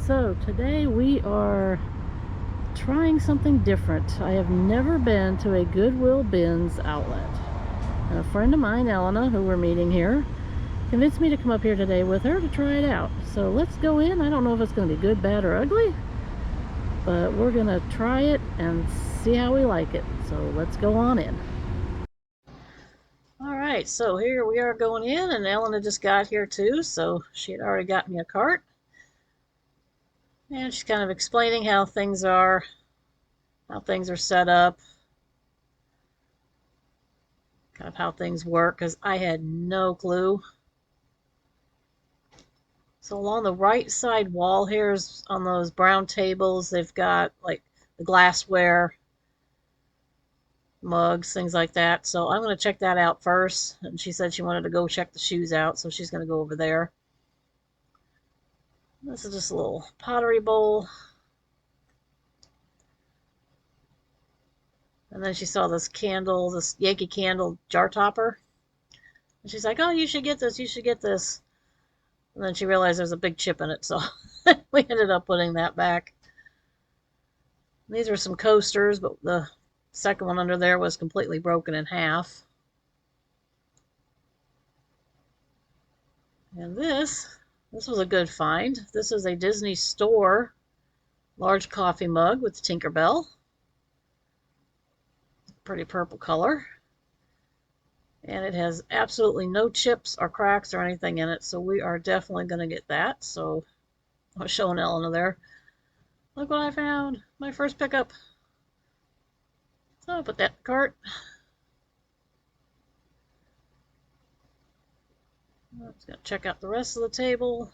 So today we are trying something different. I have never been to a Goodwill Bins outlet. And a friend of mine, Elena, who we're meeting here, convinced me to come up here today with her to try it out. So let's go in. I don't know if it's going to be good, bad, or ugly, but we're going to try it and see how we like it. So let's go on in. Alright, so here we are going in, and Elena just got here too, so she had already got me a cart. And she's kind of explaining how things are set up, kind of how things work, because I had no clue. So along the right side wall here is on those brown tables, they've got like the glassware, mugs, things like that. So I'm going to check that out first. And she said she wanted to go check the shoes out, so she's going to go over there. This is just a little pottery bowl. And then she saw this candle, this Yankee Candle jar topper. And she's like, oh, you should get this, you should get this. And then she realized there's a big chip in it, so we ended up putting that back. These are some coasters, but the second one under there was completely broken in half. And this was a good find. This is a Disney Store large coffee mug with Tinkerbell. Pretty purple color. And it has absolutely no chips or cracks or anything in it, so we are definitely going to get that. So I was showing Elena there. Look what I found. My first pickup. So I'll put that in the cart. I'm just going to check out the rest of the table.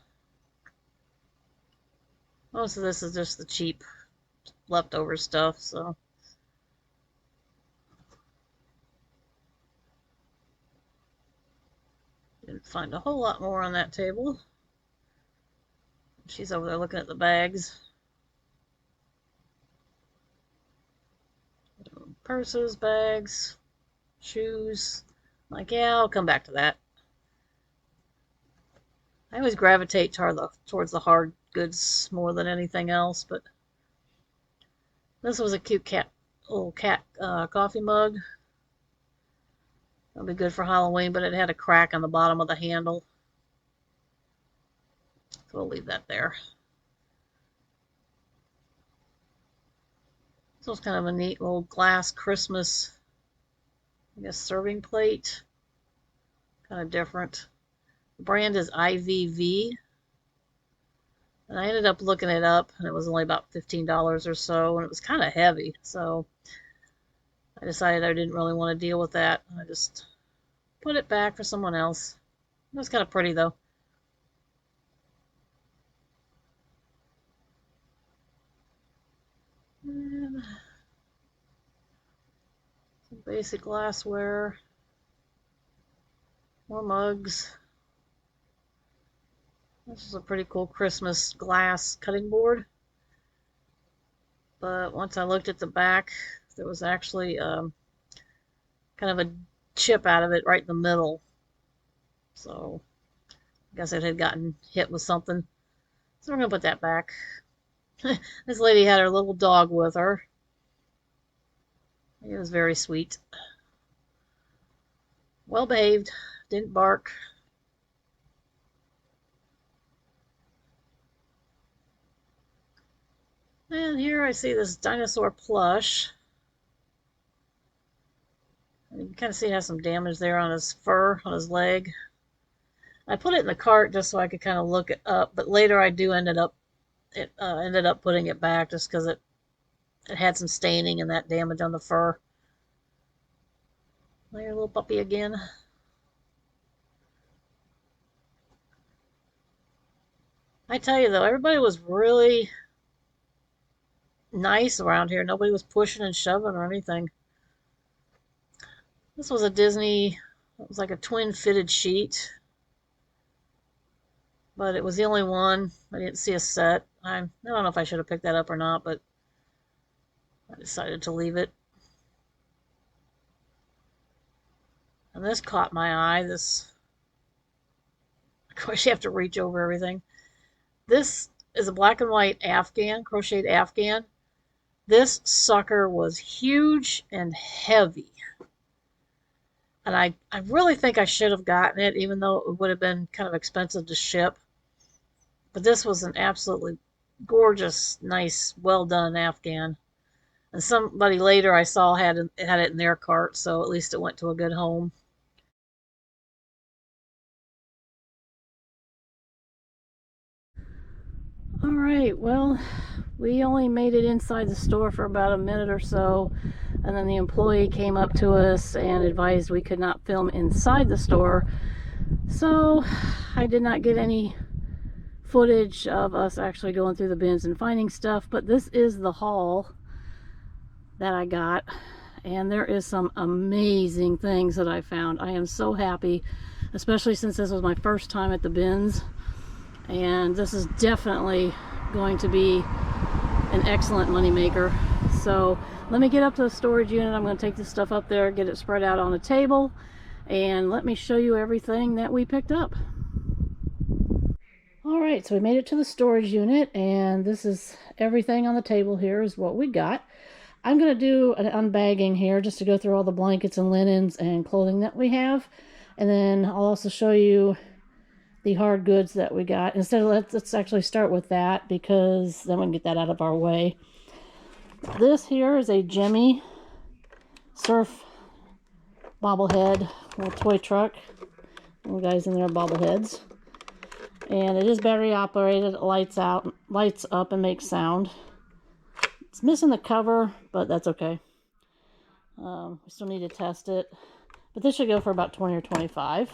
Most of this is just the cheap leftover stuff, so. Didn't find a whole lot more on that table. She's over there looking at the bags. Purses, bags, shoes. Like, yeah, I'll come back to that. I always gravitate towards the hard goods more than anything else, but this was a cute little cat coffee mug. That'll be good for Halloween, but it had a crack on the bottom of the handle. So we'll leave that there. This was kind of a neat little glass Christmas, I guess, serving plate. Kind of different. The brand is IVV. And I ended up looking it up, and it was only about $15 or so, and it was kind of heavy. So I decided I didn't really want to deal with that. I just put it back for someone else. It was kind of pretty, though. And some basic glassware. More mugs. This is a pretty cool Christmas glass cutting board. But once I looked at the back, there was actually kind of a chip out of it right in the middle. So I guess it had gotten hit with something. So we're going to put that back. This lady had her little dog with her. It was very sweet. Well behaved. Didn't bark. And here I see this dinosaur plush. You can kind of see it has some damage there on his fur, on his leg. I put it in the cart just so I could kind of look it up, but later I ended up putting it back just because it had some staining and that damage on the fur. There's little puppy again. I tell you though, everybody was really nice around here. Nobody was pushing and shoving or anything. This was a Disney, it was like a twin fitted sheet, but it was the only one. I didn't see a set. I don't know if I should have picked that up or not, but I decided to leave it. And this caught my eye. This, of course, you have to reach over everything. This is a black and white Afghan, crocheted Afghan. This sucker was huge and heavy. And I really think I should have gotten it, even though it would have been kind of expensive to ship. But this was an absolutely gorgeous, nice, well done Afghan. And somebody later I saw had it in their cart, so at least it went to a good home. All right, well, we only made it inside the store for about a minute or so, and then the employee came up to us and advised we could not film inside the store. So I did not get any footage of us actually going through the bins and finding stuff, but this is the haul that I got, and there is some amazing things that I found. I am so happy, especially since this was my first time at the bins, and this is definitely going to be an excellent money maker. So let me get up to the storage unit. I'm going to take this stuff up there, get it spread out on a table, and let me show you everything that we picked up. Alright, so we made it to the storage unit, and this is everything on the table. Here is what we got. I'm going to do an unbagging here just to go through all the blankets and linens and clothing that we have. And then I'll also show you the hard goods that we got. Instead, let's actually start with that, because then we can get that out of our way. This here is a Jimmy surf bobblehead, little toy truck. Little guys in there are bobbleheads. And it is battery operated. It lights up and makes sound. It's missing the cover, but that's okay. We still need to test it. But this should go for about 20 or 25.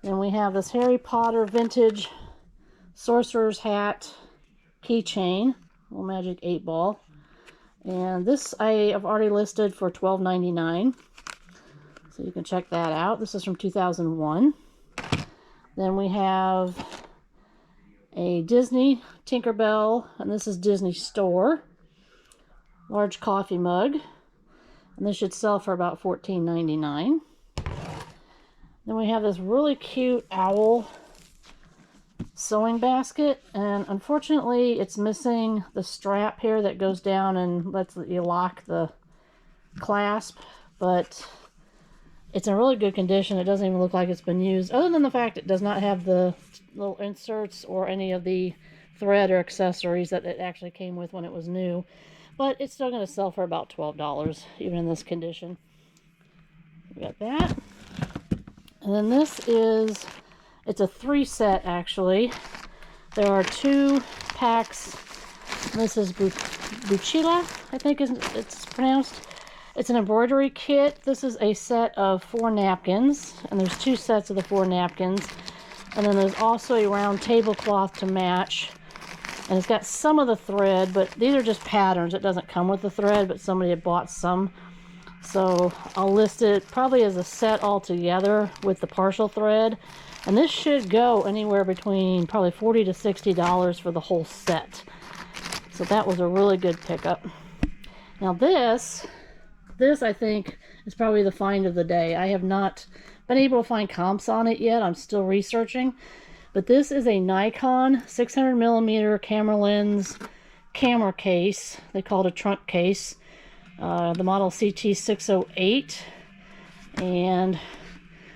Then we have this Harry Potter vintage sorcerer's hat keychain, little magic 8-ball. And this I have already listed for $12.99. So you can check that out. This is from 2001. Then we have a Disney Tinkerbell, and this is Disney Store. Large coffee mug. And this should sell for about $14.99. Then we have this really cute owl sewing basket, and unfortunately it's missing the strap here that goes down and lets you lock the clasp, but it's in really good condition. It doesn't even look like it's been used, other than the fact it does not have the little inserts or any of the thread or accessories that it actually came with when it was new. But it's still going to sell for about $12, even in this condition. We got that. And then this is, it's a 3-set actually. There are 2 packs. This is Buchila, I think it's pronounced. It's an embroidery kit. This is a set of 4 napkins, and there's 2 sets of the 4 napkins. And then there's also a round tablecloth to match. And it's got some of the thread, but these are just patterns. It doesn't come with the thread, but somebody had bought some. So I'll list it probably as a set all together with the partial thread. And this should go anywhere between probably $40 to $60 for the whole set. So that was a really good pickup. Now this I think is probably the find of the day. I have not been able to find comps on it yet. I'm still researching. But this is a Nikon 600mm camera lens camera case. They call it a trunk case. The model CT608. And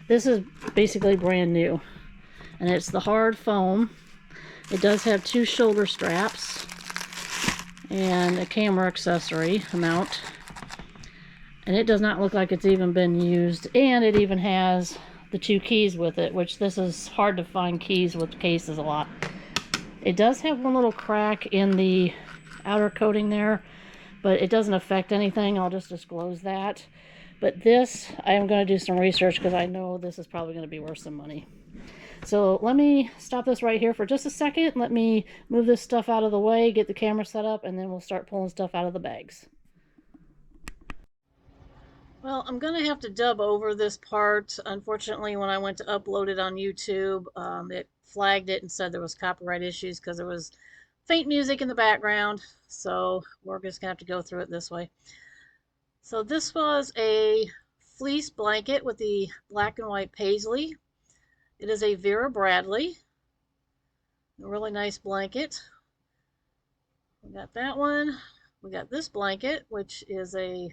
this is basically brand new. And it's the hard foam. It does have 2 shoulder straps and a camera accessory mount. And it does not look like it's even been used. And it even has the 2 keys with it, which this is hard to find keys with cases a lot. It does have one little crack in the outer coating there, but it doesn't affect anything. I'll just disclose that. But this, I am going to do some research because I know this is probably going to be worth some money. So let me stop this right here for just a second. Let me move this stuff out of the way, get the camera set up, and then we'll start pulling stuff out of the bags. Well, I'm going to have to dub over this part. Unfortunately, when I went to upload it on YouTube, it flagged it and said there was copyright issues because there was faint music in the background. So we're just going to have to go through it this way. So this was a fleece blanket with the black and white paisley. It is a Vera Bradley. A really nice blanket. We got that one. We got this blanket, which is a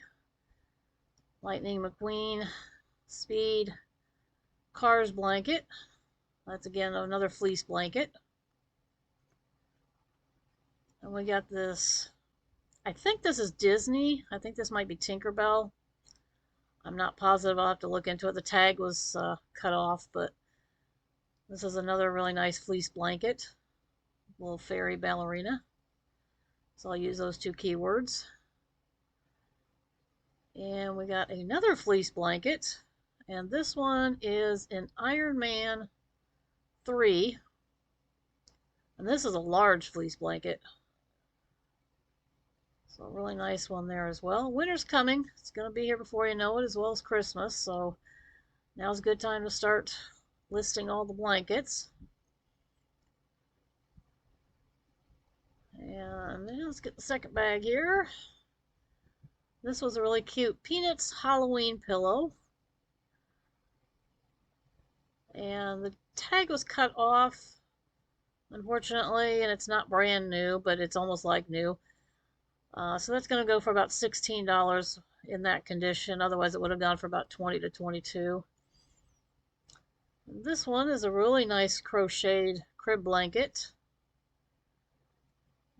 Lightning McQueen Speed Cars blanket. That's again another fleece blanket. And we got this, I think this is Disney. I think this might be Tinkerbell. I'm not positive. I'll have to look into it. The tag was cut off, but this is another really nice fleece blanket. Little fairy ballerina. So I'll use those two keywords. And we got another fleece blanket. And this one is an Iron Man 3. And this is a large fleece blanket. So a really nice one there as well. Winter's coming. It's going to be here before you know it, as well as Christmas. So now's a good time to start listing all the blankets. And then let's get the second bag here. This was a really cute Peanuts Halloween pillow. And the tag was cut off, unfortunately, and it's not brand new, but it's almost like new. So that's going to go for about $16 in that condition. Otherwise, it would have gone for about $20 to $22. This one is a really nice crocheted crib blanket.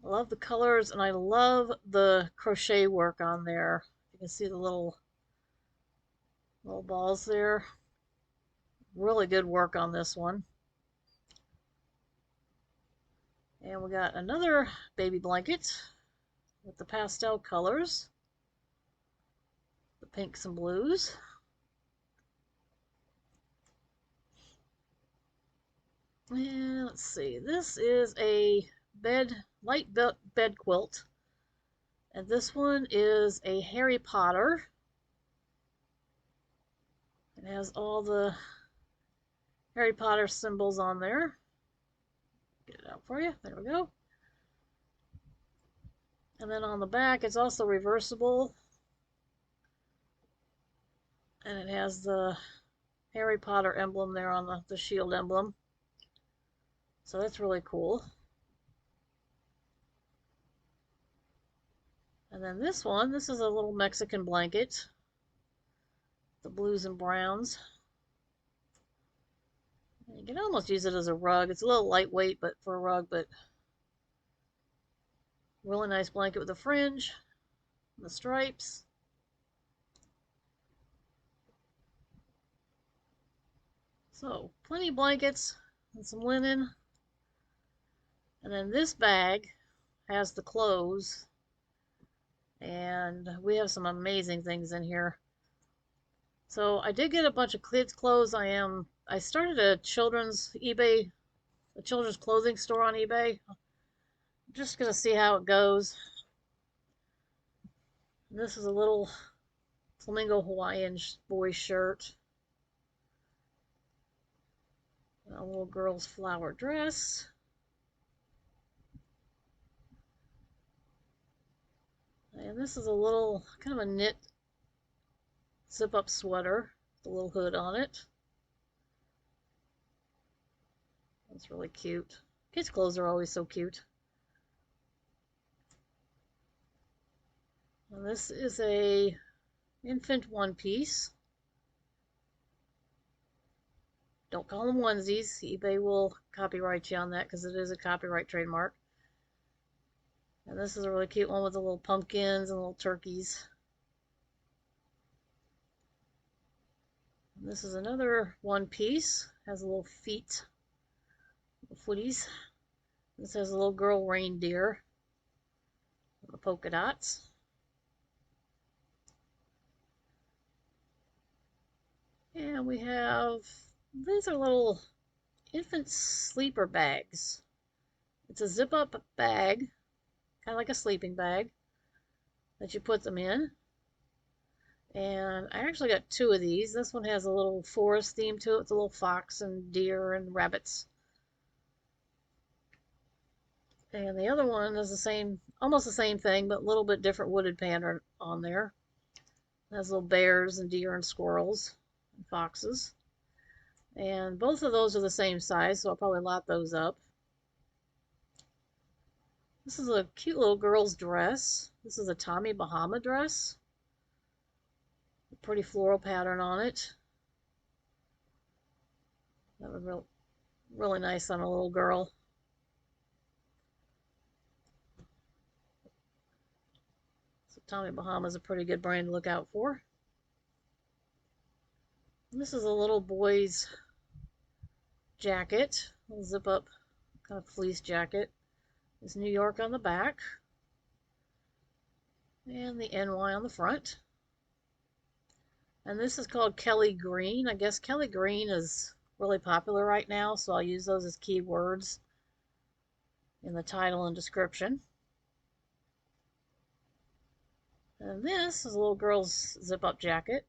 I love the colors, and I love the crochet work on there. You can see the little balls there. Really good work on this one. And we got another baby blanket with the pastel colors, the pinks and blues. And let's see, this is a light bed quilt, and this one is a Harry Potter. It has all the Harry Potter symbols on there. Get it out for you. There we go. And then on the back, it's also reversible, and it has the Harry Potter emblem there on the shield emblem. So that's really cool. And then this one, this is a little Mexican blanket, the blues and browns. You can almost use it as a rug. It's a little lightweight, but for a rug, but really nice blanket with the fringe, the stripes. So plenty of blankets and some linen. And then this bag has the clothes, and we have some amazing things in here. So I did get a bunch of kids clothes. I started a children's clothing store on eBay. I'm just gonna see how it goes. This is a little flamingo Hawaiian boy shirt. A little girl's flower dress. And this is a little kind of a knit zip-up sweater with a little hood on it. That's really cute. Kids' clothes are always so cute. And this is a infant one piece. Don't call them onesies. eBay will copyright you on that because it is a copyright trademark. And this is a really cute one with the little pumpkins and little turkeys. And this is another one piece. Has a little feet, little footies. This has a little girl reindeer with the polka dots. And we have, these are little infant sleeper bags. It's a zip-up bag, kind of like a sleeping bag, that you put them in. And I actually got two of these. This one has a little forest theme to it. It's a little fox and deer and rabbits. And the other one is the same, almost the same thing, but a little bit different wooded pattern on there. It has little bears and deer and squirrels and foxes. And both of those are the same size, so I'll probably lot those up. This is a cute little girl's dress. This is a Tommy Bahama dress. A pretty floral pattern on it. That would really nice on a little girl. So Tommy Bahama is a pretty good brand to look out for. And this is a little boy's jacket. A zip up kind of fleece jacket. There's New York on the back. And the NY on the front. And this is called Kelly Green. I guess Kelly Green is really popular right now, so I'll use those as keywords in the title and description. And this is a little girl's zip-up jacket.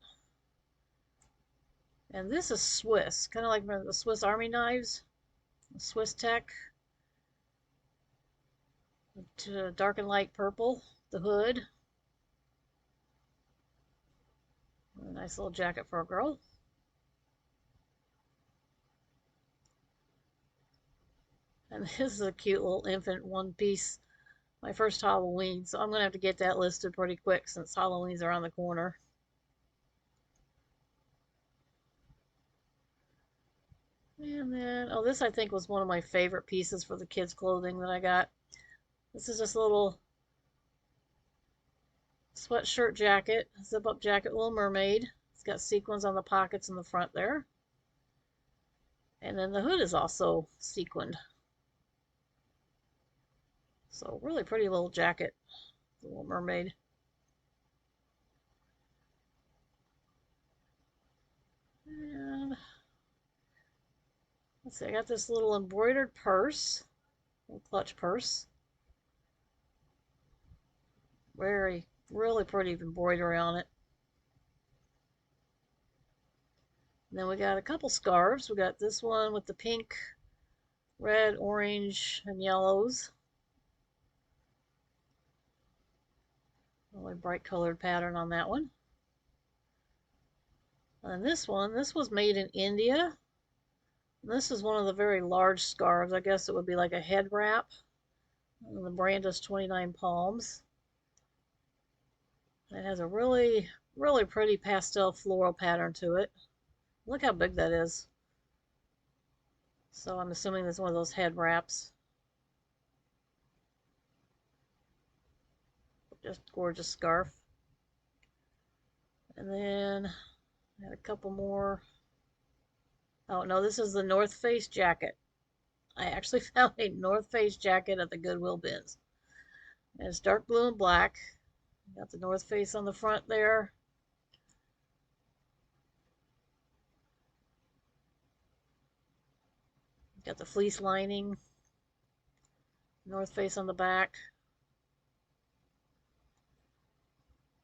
And this is Swiss, kind of like the Swiss Army knives, Swiss Tech. Dark and light purple, the hood. A nice little jacket for a girl. And this is a cute little infant one piece. My first Halloween, so I'm going to have to get that listed pretty quick since Halloween's around the corner. And then, oh, this I think was one of my favorite pieces for the kids' clothing that I got. This is just a little sweatshirt jacket, zip-up jacket, Little Mermaid. It's got sequins on the pockets in the front there. And then the hood is also sequined. So really pretty little jacket, the Little Mermaid. And let's see, I got this little embroidered purse, little clutch purse. Really pretty embroidery on it. And then we got a couple scarves. We got this one with the pink, red, orange, and yellows. Really bright colored pattern on that one. And this one, this was made in India. And this is one of the very large scarves. I guess it would be like a head wrap. And the brand is 29 Palms. It has a really pretty pastel floral pattern to it. Look how big that is. So I'm assuming this is one of those head wraps. Just gorgeous scarf. And then I had a couple more. Oh no, this is the North Face jacket. I actually found a North Face jacket at the Goodwill Bins. And it's dark blue and black. Got the North Face on the front there. Got the fleece lining. North Face on the back.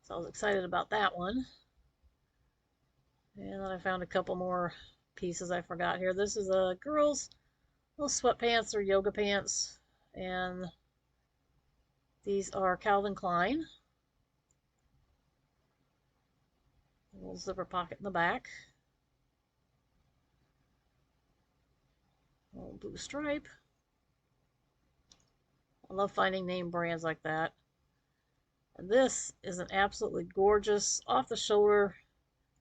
So I was excited about that one. And then I found a couple more pieces I forgot here. This is a girl's little sweatpants or yoga pants. And these are Calvin Klein. A little zipper pocket in the back. A little blue stripe. I love finding name brands like that. And this is an absolutely gorgeous off-the-shoulder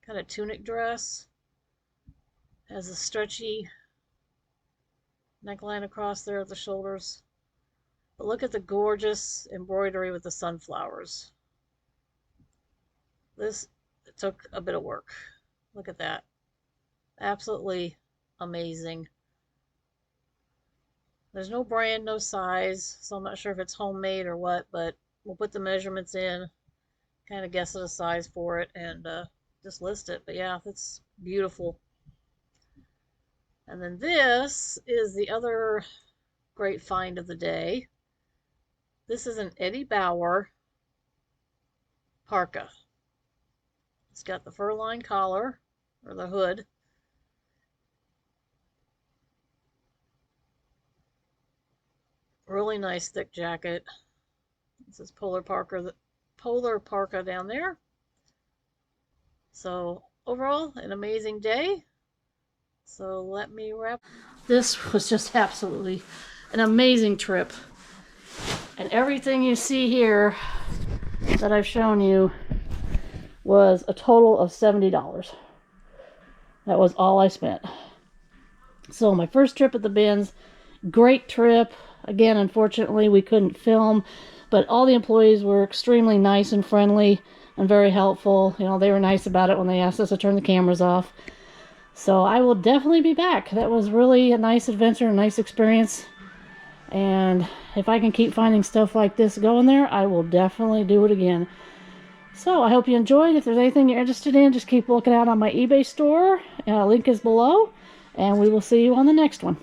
kind of tunic dress. Has a stretchy neckline across there at the shoulders. But look at the gorgeous embroidery with the sunflowers. This took a bit of work. Look at that. Absolutely amazing. There's no brand, no size, so I'm not sure if it's homemade or what, but we'll put the measurements in, kind of guess at a size for it, and just list it. But yeah, it's beautiful. And then this is the other great find of the day. This is an Eddie Bauer parka. It's got the fur-lined collar, or the hood. Really nice thick jacket. This is polar parka down there. So overall, an amazing day. So let me wrap. This was just absolutely an amazing trip. And everything you see here that I've shown you was a total of $70. That was all I spent. So my first trip at the bins, great trip. Again, unfortunately, we couldn't film, but all the employees were extremely nice and friendly and very helpful. You know, they were nice about it when they asked us to turn the cameras off. So I will definitely be back. That was really a nice adventure, a nice experience. And if I can keep finding stuff like this going there, I will definitely do it again. So I hope you enjoyed. If there's anything you're interested in, just keep looking out on my eBay store. Link is below. And we will see you on the next one.